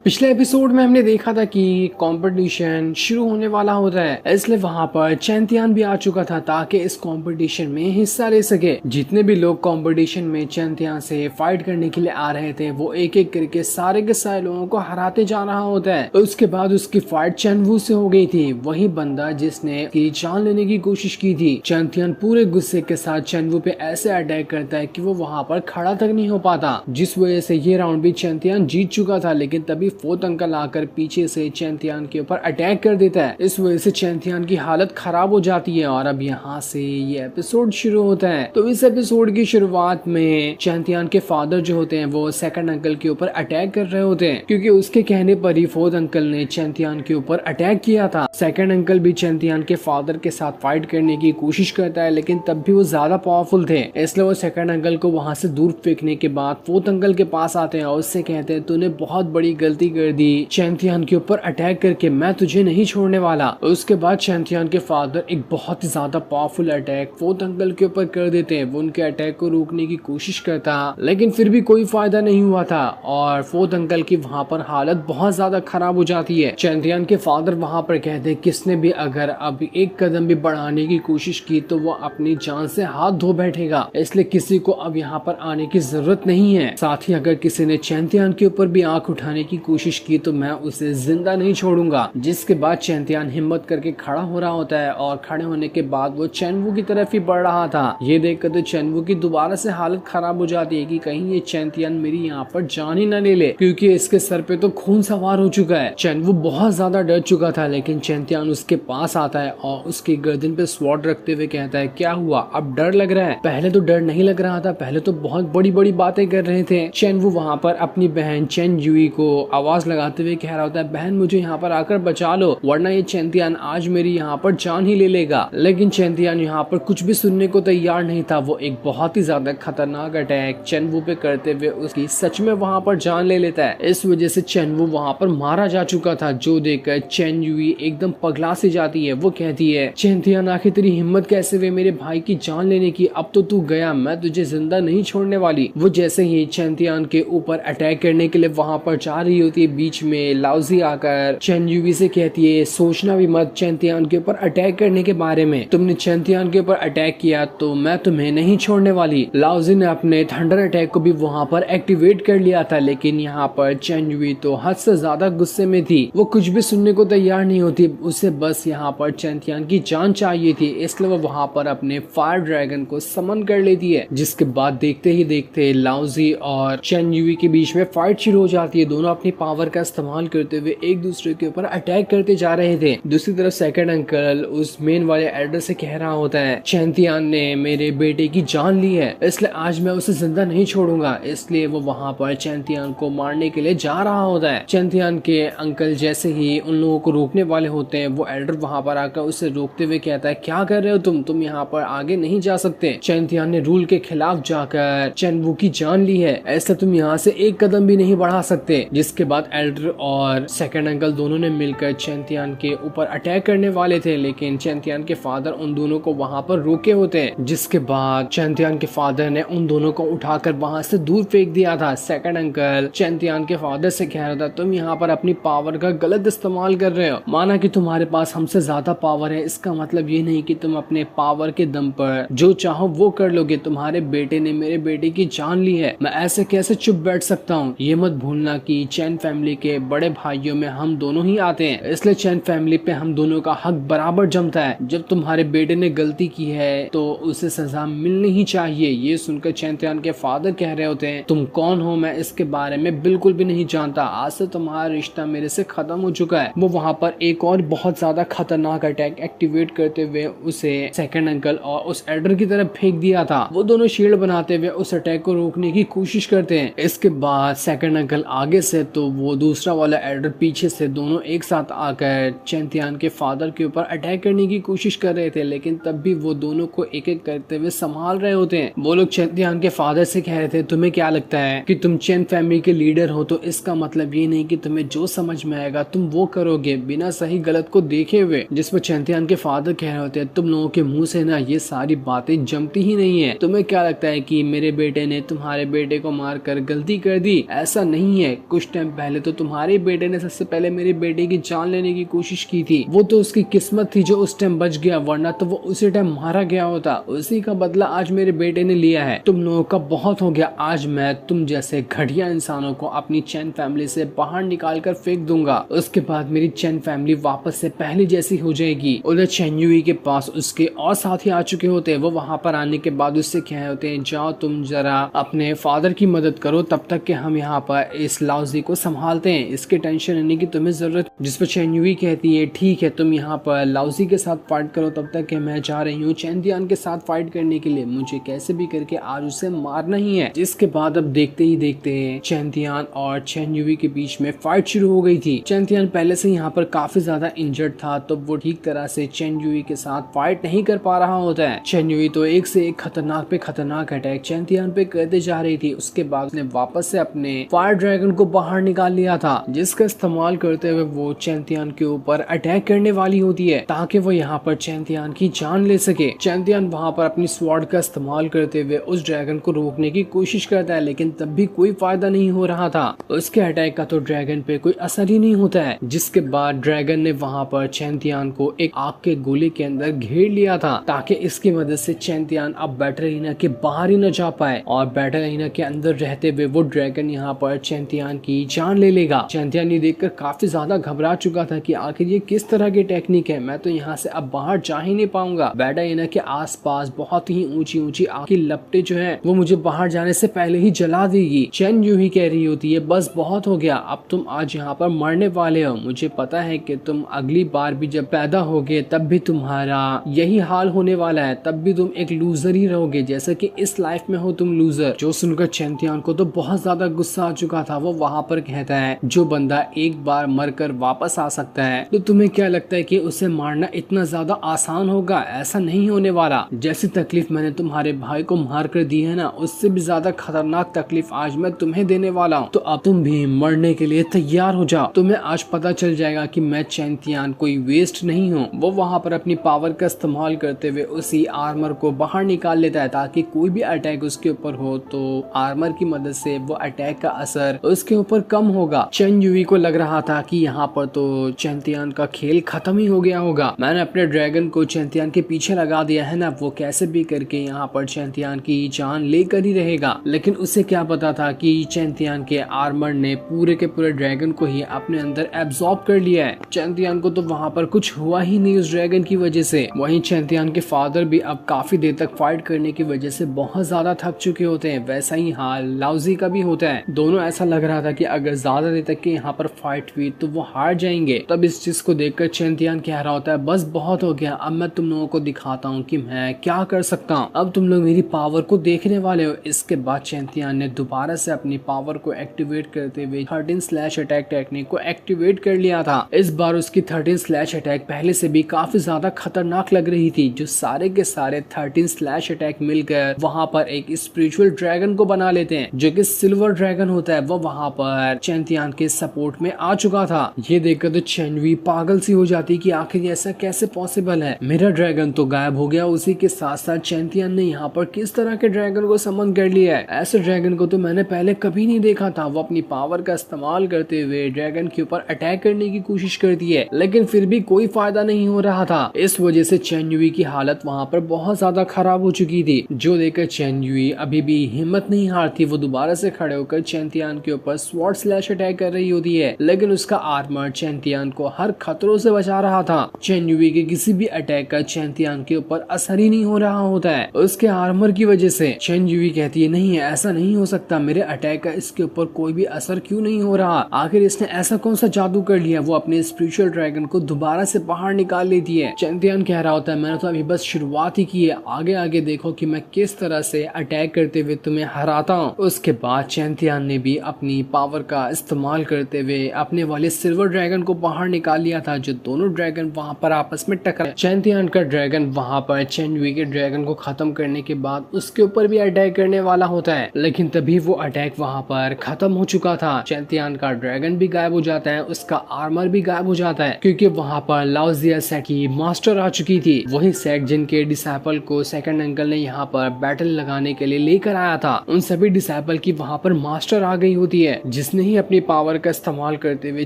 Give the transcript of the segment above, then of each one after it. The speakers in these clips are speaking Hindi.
पिछले एपिसोड में हमने देखा था कि कंपटीशन शुरू होने वाला होता है, इसलिए वहां पर चैंतियान भी आ चुका था ताकि इस कंपटीशन में हिस्सा ले सके। जितने भी लोग कंपटीशन में चैंतियान से फाइट करने के लिए आ रहे थे वो एक एक करके सारे के सारे लोगों को हराते जा रहा होता है। उसके बाद उसकी फाइट चैनवू से हो गई थी, वही बंदा जिसने की जान लेने की कोशिश की थी। चैंतियान पूरे गुस्से के साथ चैनवू पे ऐसे अटैक करता है कि वो वहां पर खड़ा तक नहीं हो पाता, जिस वजह से ये राउंड भी चैंतियान जीत चुका था। लेकिन तभी फोर्थ अंकल आकर पीछे से चैंतियान के ऊपर अटैक कर देता है। इस वजह से चैंतियान की हालत खराब हो जाती है और अब यहाँ से ये एपिसोड शुरू होता है। तो इस एपिसोड की शुरुआत में चैंतियान के फादर जो होते हैं वो सेकंड अंकल के ऊपर अटैक कर रहे होते हैं, क्योंकि उसके कहने पर ही फोर्थ अंकल ने चैंतियान के ऊपर अटैक किया था। सेकंड अंकल भी चैंतियान के फादर के साथ फाइट करने की कोशिश करता है, लेकिन तब भी वो ज्यादा पावरफुल थे, इसलिए वो सेकंड अंकल को वहां से दूर फेंकने के बाद फोर्थ अंकल के पास आते हैं और उससे कहते हैं तूने बहुत बड़ी गलती कर दी चैंतियान के ऊपर अटैक करके, मैं तुझे नहीं छोड़ने वाला। उसके बाद चैंतियान के फादर एक बहुत ही ज्यादा पावरफुल अटैक फोर्थ अंकल के ऊपर कर देते हैं। वो उनके अटैक को रोकने की कोशिश करता, लेकिन फिर भी कोई फायदा नहीं हुआ था और फोर्थ अंकल की वहां पर हालत बहुत ज्यादा खराब हो जाती है। चैंतियान के फादर वहां पर कहते हैं किसने भी अगर अब एक कदम भी बढ़ाने की कोशिश की तो वो अपनी जान से हाथ धो बैठेगा, इसलिए किसी को अब यहाँ पर आने की जरूरत नहीं है। साथ ही अगर किसी ने चैंतियान के ऊपर भी आंख उठाने की कोशिश की तो मैं उसे जिंदा नहीं छोड़ूंगा। जिसके बाद चैंतियान हिम्मत करके खड़ा हो रहा होता है और खड़े होने के बाद वो चैनवू की तरफ ही बढ़ रहा था। ये देखकर तो चैनवू की दोबारा से हालत खराब हो जाती है कि कहीं ये चैंतियान मेरी यहाँ पर जान ही न ले ले, क्योंकि इसके सर पे तो खून सवार हो चुका है। चैनवू बहुत ज्यादा डर चुका था, लेकिन चैंतियान उसके पास आता है और उसकी गर्दन पे स्वॉर्ड रखते हुए कहता है क्या हुआ, अब डर लग रहा है? पहले तो डर नहीं लग रहा था, पहले तो बहुत बड़ी बड़ी बातें कर रहे थे। चैनवू वहाँ पर अपनी बहन चेन युई को आवाज लगाते हुए कह रहा होता है बहन मुझे यहाँ पर आकर बचा लो, वरना ये चैंतियान आज मेरी यहाँ पर जान ही ले लेगा। लेकिन चैंतियान यहाँ पर कुछ भी सुनने को तैयार नहीं था। वो एक बहुत ही ज्यादा खतरनाक अटैक चैनवू पे करते हुए उसकी सच में वहाँ पर जान ले लेता है। इस वजह से चैनवू वहाँ पर मारा जा चुका था, जो देखकर चेन युई एकदम पगला सी जाती है। वो कहती है चैंतियान आखिर तेरी हिम्मत कैसे हुई मेरे भाई की जान लेने की, अब तो तू गया, मैं तुझे जिंदा नहीं छोड़ने वाली। वो जैसे ही चैंतियान के ऊपर अटैक करने के लिए वहाँ पर जा रही होती है, बीच में लाउजी आकर चेन युई से कहती है सोचना भी मत चैंतियान के ऊपर अटैक करने के बारे में, तुमने चैंतियान के ऊपर अटैक किया तो मैं तुम्हें नहीं छोड़ने वाली। लाउजी ने अपने थंडर अटैक को भी वहाँ पर एक्टिवेट कर लिया था, लेकिन यहाँ पर चेन युई तो हद से ज्यादा गुस्से में थी। वो कुछ भी सुनने को तैयार नहीं होती, उसे बस यहाँ पर चैंतियान की जान चाहिए थी, इसलिए वो वहाँ पर अपने फायर ड्रैगन को समन कर लेती है। जिसके बाद देखते ही देखते लाउजी और चेन युई के बीच में फाइट शुरू हो जाती है। दोनों अपनी पावर का इस्तेमाल करते हुए एक दूसरे के ऊपर अटैक करते जा रहे थे। दूसरी तरफ सेकंड अंकल उस मेन वाले एल्डर से कह रहा होता है चैंतियान ने मेरे बेटे की जान ली है, इसलिए आज मैं उसे जिंदा नहीं छोड़ूंगा। इसलिए वो वहाँ पर चैंतियान को मारने के लिए जा रहा होता है। चैंतियान के अंकल जैसे ही उन लोगों को रोकने वाले होते हैं, वो एल्डर वहाँ पर आकर उसे रोकते हुए कहता है क्या कर रहे हो तुम यहाँ पर आगे नहीं जा सकते। चैंतियान ने रूल के खिलाफ जाकर चैनवू की जान ली है, ऐसा तुम यहाँ से एक कदम भी नहीं बढ़ा सकते। जिसके बाद एल्डर और सेकंड अंकल दोनों ने मिलकर चैंतियान के ऊपर अटैक करने वाले थे, लेकिन चैंतियान के फादर उन दोनों को वहाँ पर रोके होते हैं। जिसके बाद चैंतियान के फादर ने उन दोनों को उठाकर वहाँ से दूर फेंक दिया था। सेकंड अंकल चैंतियान के फादर से कह रहा था तुम यहाँ पर अपनी पावर का गलत इस्तेमाल कर रहे हो, माना कि तुम्हारे पास हमसे ज्यादा पावर है, इसका मतलब ये नहीं कि तुम अपने पावर के दम पर जो चाहो वो कर लोगे। तुम्हारे बेटे ने मेरे बेटे की जान ली है, मैं ऐसे कैसे चुप बैठ सकता हूँ। ये मत भूलना कि चैन फैमिली के बड़े भाइयों में हम दोनों ही आते हैं, इसलिए चैन फैमिली पे हम दोनों का हक बराबर जमता है। जब तुम्हारे बेटे ने गलती की है तो उसे सजा मिलनी ही चाहिए। ये सुनकर चैंतियान के फादर कह रहे होते हैं तुम कौन हो, मैं इसके बारे में बिल्कुल भी नहीं जानता, आज से तुम्हारा रिश्ता मेरे से खत्म हो चुका है। वो वहाँ पर एक और बहुत ज्यादा खतरनाक अटैक एक्टिवेट करते हुए उसे सेकंड अंकल और उस एल्डर की तरफ फेंक दिया था। वो दोनों शील्ड बनाते हुए उस अटैक को रोकने की कोशिश करते हैं। इसके बाद सेकंड अंकल आगे से तो वो दूसरा वाला एल्डर पीछे से, दोनों एक साथ आकर चैंतियान के फादर के ऊपर अटैक करने की कोशिश कर रहे थे, लेकिन तब भी वो दोनों को एक एक करते हुए संभाल रहे होते हैं। वो लोग चैंतियान के फादर से कह रहे थे तुम्हें क्या लगता है कि तुम चैन फैमिली के लीडर हो, तो इसका मतलब ये नहीं कि तुम्हें जो समझ में आएगा तुम वो करोगे बिना सही गलत को देखे हुए। जिस पर चैंतियान के फादर कह रहे होते हैं तुम लोगों के मुंह से ना ये सारी बातें जमती ही नहीं है। तुम्हें क्या लगता है कि मेरे बेटे ने तुम्हारे बेटे को मारकर गलती कर दी? ऐसा नहीं है, कुछ टाइम पहले तो तुम्हारे बेटे ने सबसे पहले मेरे बेटे की जान लेने की कोशिश की थी। वो तो उसकी किस्मत थी जो उस टाइम बच गया, वरना तो वो उसी टाइम मारा गया होता। उसी का बदला आज मेरे बेटे ने लिया है। तुम लोगों का बहुत हो गया। आज मैं तुम जैसे घटिया इंसानों को अपनी चैन फैमिली से बाहर निकाल कर फेंक दूंगा। उसके बाद मेरी चैन फैमिली वापस से पहले जैसी हो जाएगी। उधर चेन युई के पास उसके और साथी आ चुके होते हैं। वो वहाँ पर आने के बाद उससे कहे होते हैं, जाओ तुम जरा अपने फादर की मदद करो, तब तक कि हम यहाँ पर इस लाउजी को संभालते हैं। इसके टेंशन लेने की तुम्हें जरूरत। जिस पर चेन युई कहती है, ठीक है तुम यहाँ पर लाउजी के साथ फाइट करो, तब तक कि मैं जा रही हूँ चैंतियान के साथ फाइट करने के लिए। मुझे कैसे भी करके आज उसे मारना ही है। जिसके बाद अब देखते ही देखते चैंतियान और चेन युई के बीच में फाइट शुरू हो गई थी। चैंतियान पहले से यहाँ पर काफी ज्यादा इंजर्ड था, तो वो ठीक तरह से चेन युई के साथ फाइट नहीं कर पा रहा होता है। चेन युई तो एक से एक खतरनाक पे खतरनाक अटैक चैंतियान पे करते जा रही थी। उसके बाद उसने वापस से अपने फायर ड्रैगन को बाहर निकाल लिया था, जिसका इस्तेमाल करते हुए वो चैंतियान के ऊपर अटैक करने वाली होती है ताकि वो यहाँ पर चैंतियान की जान ले सके। चैंतियान वहाँ पर अपनी स्वॉर्ड का इस्तेमाल करते हुए उस ड्रैगन को रोकने की कोशिश करता है, लेकिन तब भी कोई फायदा नहीं हो रहा था। उसके अटैक का तो ड्रैगन पे कोई असर ही नहीं होता है। जिसके बाद ड्रैगन ने वहाँ पर चैंतियान को एक आग के गोले के अंदर घेर लिया था ताकि इसकी मदद से चैंतियान अब बैटल एरिना के बाहर ही न जा पाए, और बैटल एरिना के अंदर रहते हुए वो ड्रैगन यहाँ पर चैंतियान की जान ले लेगा। चैंतियान ये देखकर काफी ज्यादा घबरा चुका था कि आखिर ये किस तरह की टेक्निक है, मैं तो यहाँ से अब बाहर जा ही नहीं पाऊंगा। बैटल एरिना के आसपास बहुत ही ऊंची ऊंची आग की लपटें जो है वो मुझे बाहर जाने से पहले ही जला देगी। चैन यूं कह रही होती है, बस बहुत हो गया, अब तुम आज यहाँ पर मरने वाले हो। मुझे पता है कि तुम अगली बार भी जब पैदा होगे तब भी तुम्हारा यही हाल होने वाला है, तब भी तुम एक लूजर ही रहोगे जैसे कि इस लाइफ में हो तुम लूजर। जो सुनकर चैंतियान को तो बहुत ज्यादा गुस्सा आ चुका था। वो वहाँ पर कहता है, जो बंदा एक बार मरकर वापस आ सकता है तो तुम्हें क्या लगता है कि उसे मारना इतना ज्यादा आसान होगा? ऐसा नहीं होने वाला। जैसी तकलीफ मैंने तुम्हारे भाई को मार कर दी है ना, उससे भी ज्यादा खतरनाक तकलीफ आज मैं तुम्हें देने वाला हूँ। तो अब तुम भी मरने के लिए तैयार हो जाओ। तुम्हें आज पता चल जाएगा कि मैं चैंतियान कोई वेस्ट नहीं हूँ। वो वहाँ पर अपनी पावर का इस्तेमाल करते हुए उसी आर्मर को बाहर निकाल लेता है ताकि कोई भी अटैक उसके ऊपर हो तो आर्मर की मदद से वो अटैक का असर उसके ऊपर कम होगा। चेन युई को लग रहा था कि यहाँ पर तो चैंतियान का खेल खत्म ही हो गया होगा। मैंने अपने ड्रैगन को चैंतियान के पीछे लगा दिया है ना, वो कैसे भी करके यहाँ पर चैंतियान की जान लेकर ही रहेगा। लेकिन उसे क्या पता था कि चैंतियान के आर्मर ने पूरे के पूरे ड्रैगन को ही अपने अंदर एब्जॉर्ब कर लिया है। चैंतियान को तो वहाँ पर कुछ हुआ ही नहीं उस ड्रैगन की वजह से। वहीं चैंतियान के फादर भी अब काफी देर तक फाइट करने की वजह से बहुत ज्यादा थक चुके होते हैं। वैसा ही हाल लाउजी का भी होता है। दोनों ऐसा लग रहा था कि अगर ज्यादा देर तक के यहाँ पर फाइट हुई तो वो हार जाएंगे। तब इस चीज को देखकर चैंतियान कह रहा होता है, बस बहुत हो गया, अब मैं तुम लोगों को दिखाता हूँ कि मैं क्या कर सकता हूँ। अब तुम लोग मेरी पावर को देखने वाले हो। इसके बाद चैंतियान ने दोबारा से अपनी पावर को एक्टिवेट करते हुए 13 स्लैश अटैक टेक्निक को एक्टिवेट कर लिया था। इस बार उसकी 13 स्लैश अटैक पहले से भी काफी ज्यादा खतरनाक लग रही थी। जो सारे के सारे 13 स्लैश अटैक मिलकर वहाँ पर एक स्पिरिचुअल ड्रैगन को बना लेते हैं, जो कि सिल्वर ड्रैगन होता है। वो वहाँ पर चैंतियान के सपोर्ट में आ चुका था। ये देखकर तो चेन युई पागल सी हो जाती कि आखिर ऐसा कैसे पॉसिबल है, मेरा ड्रैगन तो गायब हो गया। उसी के साथ साथ चैंतियान ने यहाँ पर किस तरह के ड्रैगन को समन कर लिया है। ऐसे ड्रैगन को तो मैंने पहले कभी नहीं देखा था। वो अपनी पावर का इस्तेमाल करते हुए ड्रैगन के ऊपर अटैक करने की कोशिश करती है, लेकिन फिर भी कोई फायदा नहीं हो रहा था। इस वजह से चेन युई की हालत वहाँ पर बहुत ज्यादा खराब हो चुकी थी। जो देखकर चेन युई अभी भी हिम्मत नहीं हारती। वो दोबारा से खड़े होकर चैंतियान के ऊपर स्वॉर्ड स्लैश अटैक कर रही होती है, लेकिन उसका आर्मर चैंतियान को हर खतरों से बचा रहा था। चेन युई के किसी भी अटैक का चैंतियान के ऊपर असर ही नहीं हो रहा होता है उसके आर्मर की वजह से। चेन युई कहती है, नहीं ऐसा नहीं हो सकता, मेरे अटैक का इसके ऊपर कोई भी असर क्यों नहीं हो रहा, आखिर इसने ऐसा कौन सा जादू कर लिया। वो अपने स्पिरिचुअल ड्रैगन को दोबारा से बाहर निकाल लेती है। चैंतियान कह रहा होता है, मैंने तो अभी बस शुरुआत ही की है, आगे आगे देखो कि मैं किस तरह से अटैक करते हुए तुम्हें हराता हूँ। उसके बाद चैंतियान ने भी अपनी पावर का इस्तेमाल करते हुए अपने वाले सिल्वर ड्रैगन को बाहर निकाल लिया था। जो दोनों ड्रैगन वहाँ पर आपस में टकराए। चैंतियान का ड्रैगन वहाँ पर चेन युई के ड्रैगन को खत्म करने के बाद उसके ऊपर भी अटैक करने वाला होता है, लेकिन तभी वो अटैक वहाँ पर खत्म हो चुका था। चैंतियान का ड्रैगन भी गायब हो जाता है, उसका आर्मर भी गायब हो जाता है, क्योंकि वहाँ पर लाओजिया सेट की मास्टर आ चुकी थी। वही सेट जिनके डिसाइपल को सेकंड अंकल ने यहाँ पर बैटल लगाने के लिए लेकर आया था। उन सभी डिसाइपल की वहाँ पर मास्टर आ गई होती है, जिसने उसने ही अपनी पावर का इस्तेमाल करते हुए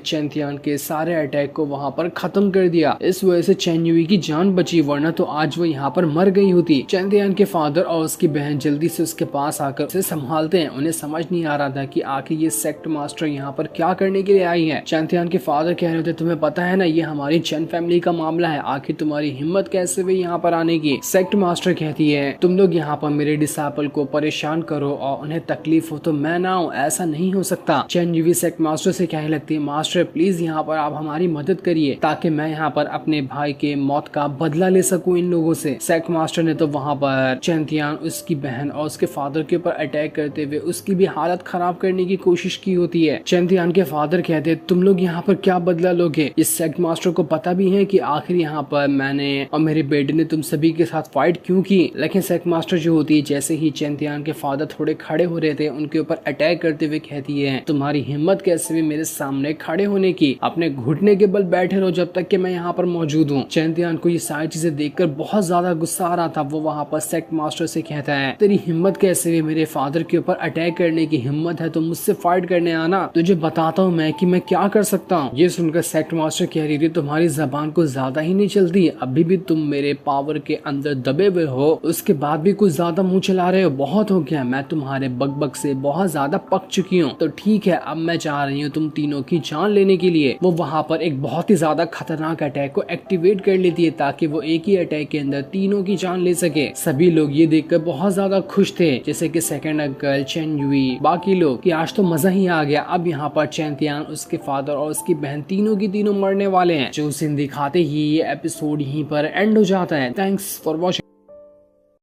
चैंतियान के सारे अटैक को वहाँ पर खत्म कर दिया। इस वजह से चेन युई की जान बची, वरना तो आज वो यहाँ पर मर गई होती। चैंतियान के फादर और उसकी बहन जल्दी से उसके पास आकर उसे संभालते हैं। उन्हें समझ नहीं आ रहा था कि आखिर ये सेक्ट मास्टर यहाँ पर क्या करने के लिए आई है। चैंतियान के फादर कह रहे थे, तुम्हें पता है ना ये हमारी चेन फैमिली का मामला है, आखिर तुम्हारी हिम्मत कैसे हुई यहाँ पर आने की। सेक्ट मास्टर कहती है, तुम लोग यहाँ पर मेरे डिसाइपल को परेशान करो और उन्हें तकलीफ हो तो मैं ना आऊँ, ऐसा नहीं हो सकता। चेन युई सेक्ट मास्टर से कहने लगती है, मास्टर प्लीज यहाँ पर आप हमारी मदद करिए ताकि मैं यहाँ पर अपने भाई के मौत का बदला ले सकूं इन लोगों से। सेक्ट मास्टर ने तो वहाँ पर चैंतियान, उसकी बहन और उसके फादर के ऊपर अटैक करते हुए उसकी भी हालत खराब करने की कोशिश की होती है। चैंतियान के फादर कहते हैं, तुम लोग यहाँ पर क्या बदला लोगे। इस सेक्ट मास्टर को पता भी है कि आखिर यहाँ पर मैंने और मेरे बेटे ने तुम सभी के साथ फाइट क्यों की। लेकिन सेक्ट मास्टर जो होती है, जैसे ही चैंतियान के फादर थोड़े खड़े हो रहे थे उनके ऊपर अटैक करते हुए कहती है, तुम्हारी हिम्मत कैसे भी मेरे सामने खड़े होने की, अपने घुटने के बल बैठे रहो जब तक कि मैं यहाँ पर मौजूद हूँ। चैंतियान को ये सारी चीजें देखकर बहुत ज्यादा गुस्सा आ रहा था। वो वहाँ पर सेक्ट मास्टर से कहता है, तेरी हिम्मत कैसे भी मेरे फादर के ऊपर अटैक करने की हिम्मत है तो मुझसे फाइट करने आना, तुझे बताता हूँ मैं कि मैं क्या कर सकता हूँ। ये सुनकर सेक्ट मास्टर कह रही थी, तुम्हारी जबान को ज्यादा ही नहीं चलती, अभी भी तुम मेरे पावर के अंदर दबे हुए हो, उसके बाद भी कुछ ज्यादा मुंह चला रहे हो, बहुत हो गया, मैं तुम्हारे बकबक से बहुत ज्यादा पक चुकी हूँ। तो ठीक है, अब मैं चाह रही हूँ तुम तीनों की जान लेने के लिए। वो वहाँ पर एक बहुत ही ज्यादा खतरनाक अटैक को एक्टिवेट कर लेती है ताकि वो एक ही अटैक के अंदर तीनों की जान ले सके। सभी लोग ये देखकर बहुत ज्यादा खुश थे, जैसे कि सेकंड अंकल, चेन युई, बाकी लोग, कि आज तो मजा ही आ गया। अब यहाँ पर चैंतियान, उसके फादर और उसकी बहन तीनों की तीनों मरने वाले हैं। जो सीन दिखाते ही ये एपिसोड यहीं पर एंड हो जाता है। Thanks for watching.